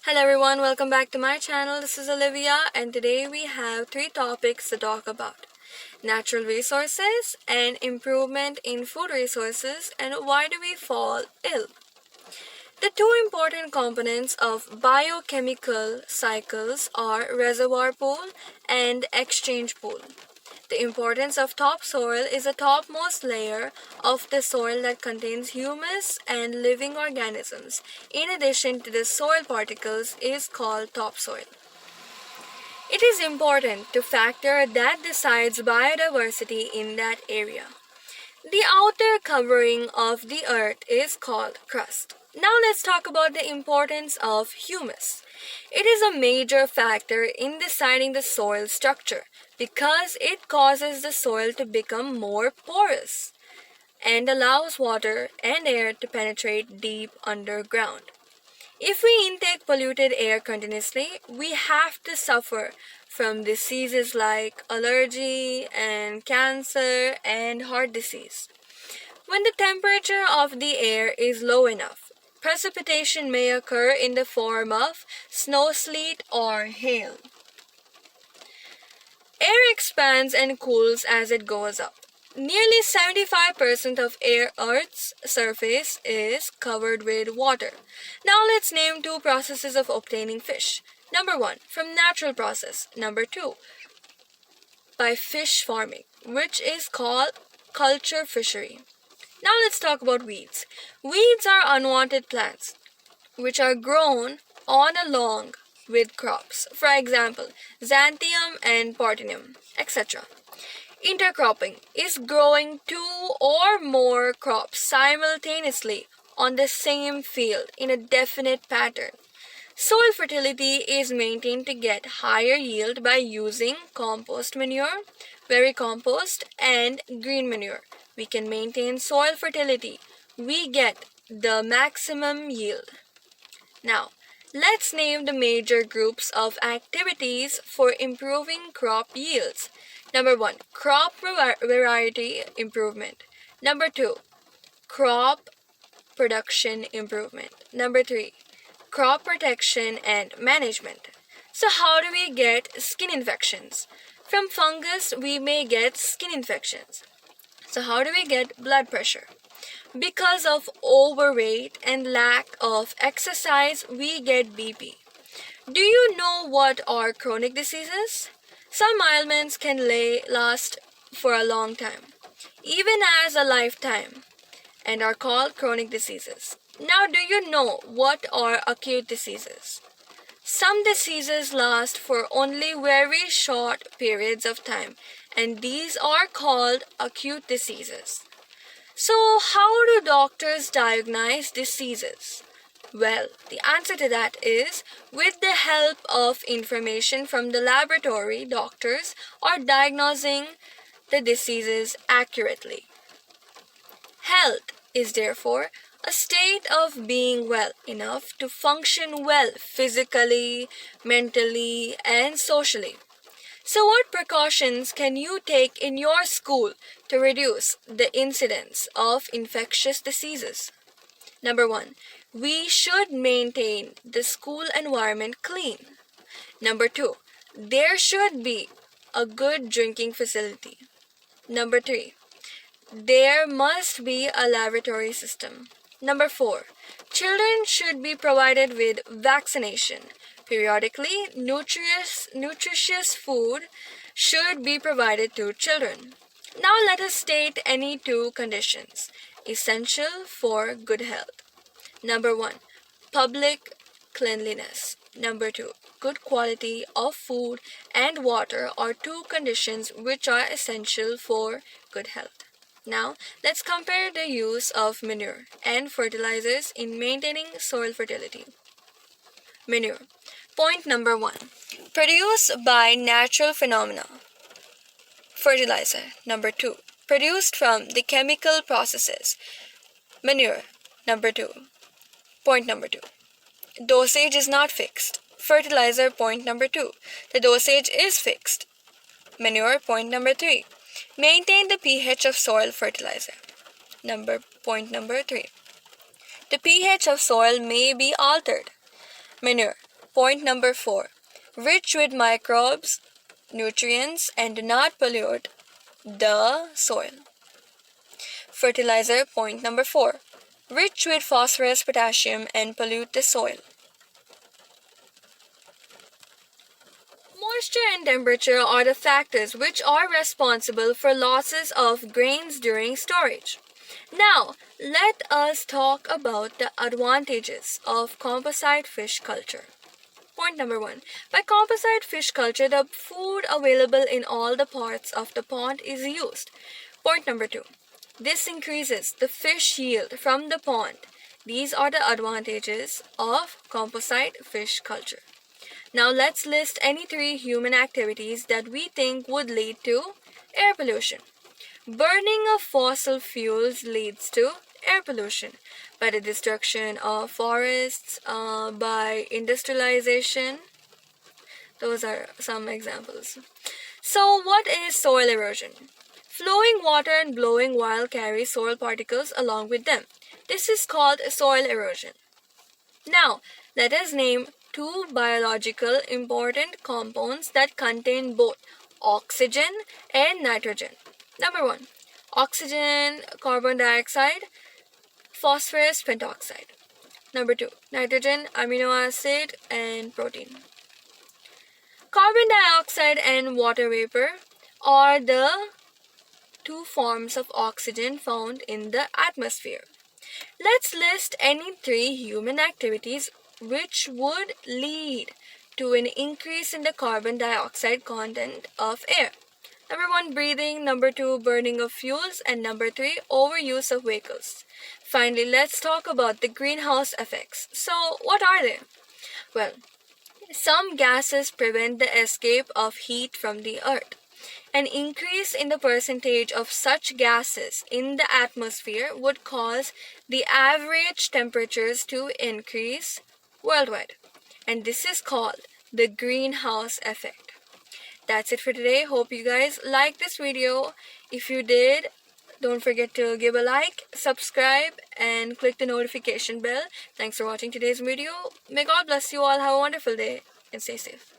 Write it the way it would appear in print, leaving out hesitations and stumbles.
Hello everyone, welcome back to my channel. This is Olivia and today we have three topics to talk about. Natural resources and improvement in food resources and why do we fall ill. The two important components of biochemical cycles are reservoir pool and exchange pool. The importance of topsoil is the topmost layer of the soil that contains humus and living organisms. In addition to the soil particles is called topsoil. It is important to factor that decides biodiversity in that area. The outer covering of the earth is called crust. Now let's talk about the importance of humus. It is a major factor in deciding the soil structure because it causes the soil to become more porous and allows water and air to penetrate deep underground. If we intake polluted air continuously, we have to suffer from diseases like allergy and cancer and heart disease. When the temperature of the air is low enough, precipitation may occur in the form of snow, sleet, or hail. Air expands and cools as it goes up. Nearly 75% of Earth's surface is covered with water. Now let's name two processes of obtaining fish. Number 1, from natural process. Number 2, by fish farming, which is called culture fishery. Now let's talk about weeds. Weeds are unwanted plants which are grown on along with crops. For example, xanthium and parthenium, etc. Intercropping is growing two or more crops simultaneously on the same field in a definite pattern. Soil fertility is maintained to get higher yield by using compost manure, vermicompost, and green manure. We can maintain soil fertility. We get the maximum yield. Now, let's name the major groups of activities for improving crop yields. Number 1, crop variety improvement. Number 2, crop production improvement. Number 3, crop protection and management. So how do we get skin infections? From fungus, we may get skin infections. So how do we get blood pressure? Because of overweight and lack of exercise, we get BP. Do you know what are chronic diseases? Some ailments can last for a long time, even as a lifetime, and are called chronic diseases. Now, do you know what are acute diseases? Some diseases last for only very short periods of time, and these are called acute diseases. So, how do doctors diagnose diseases? Well, the answer to that is with the help of information from the laboratory, doctors are diagnosing the diseases accurately. Health is therefore a state of being well enough to function well physically, mentally, and socially. So, what precautions can you take in your school to reduce the incidence of infectious diseases? Number 1, we should maintain the school environment clean. Number 2, there should be a good drinking facility. Number 3, there must be a lavatory system. Number 4, children should be provided with vaccination. Periodically, nutritious food should be provided to children. Now let us state any two conditions essential for good health. Number 1, public cleanliness. Number 2, good quality of food and water are two conditions which are essential for good health. Now, let's compare the use of manure and fertilizers in maintaining soil fertility. Manure. Point number 1, produced by natural phenomena. Fertilizer. Number 2, produced from the chemical processes. Manure. Number 2. Point number 2, dosage is not fixed. Fertilizer. Point number 2, the dosage is fixed. Manure. Point number 3, maintain the pH of soil. Fertilizer. Point number 3, the pH of soil may be altered. Manure. Point number 4. Rich with microbes, nutrients, and do not pollute the soil. Fertilizer. Point number 4. Rich with phosphorus, potassium, and pollute the soil. Moisture and temperature are the factors which are responsible for losses of grains during storage. Now, let us talk about the advantages of composite fish culture. Point number 1. By composite fish culture, the food available in all the parts of the pond is used. Point number 2. This increases the fish yield from the pond. These are the advantages of composite fish culture. Now let's list any 3 human activities that we think would lead to air pollution. Burning of fossil fuels leads to air pollution by the destruction of forests, by industrialization. Those are some examples. So what is soil erosion? Flowing water and blowing while carry soil particles along with them. This is called soil erosion. Now, let us name 2 biological important compounds that contain both oxygen and nitrogen. Number 1. Oxygen, carbon dioxide, phosphorus pentoxide. Number 2. Nitrogen, amino acid, and protein. Carbon dioxide and water vapor are the 2 forms of oxygen found in the atmosphere. Let's list any 3 human activities which would lead to an increase in the carbon dioxide content of air. Number 1, breathing. Number 2, burning of fuels. And number 3, overuse of vehicles. Finally, let's talk about the greenhouse effects. So, what are they? Well, some gases prevent the escape of heat from the earth. An increase in the percentage of such gases in the atmosphere would cause the average temperatures to increase worldwide. And this is called the greenhouse effect. That's it for today. Hope you guys liked this video. If you did, don't forget to give a like, subscribe, and click the notification bell. Thanks for watching today's video. May God bless you all. Have a wonderful day and stay safe.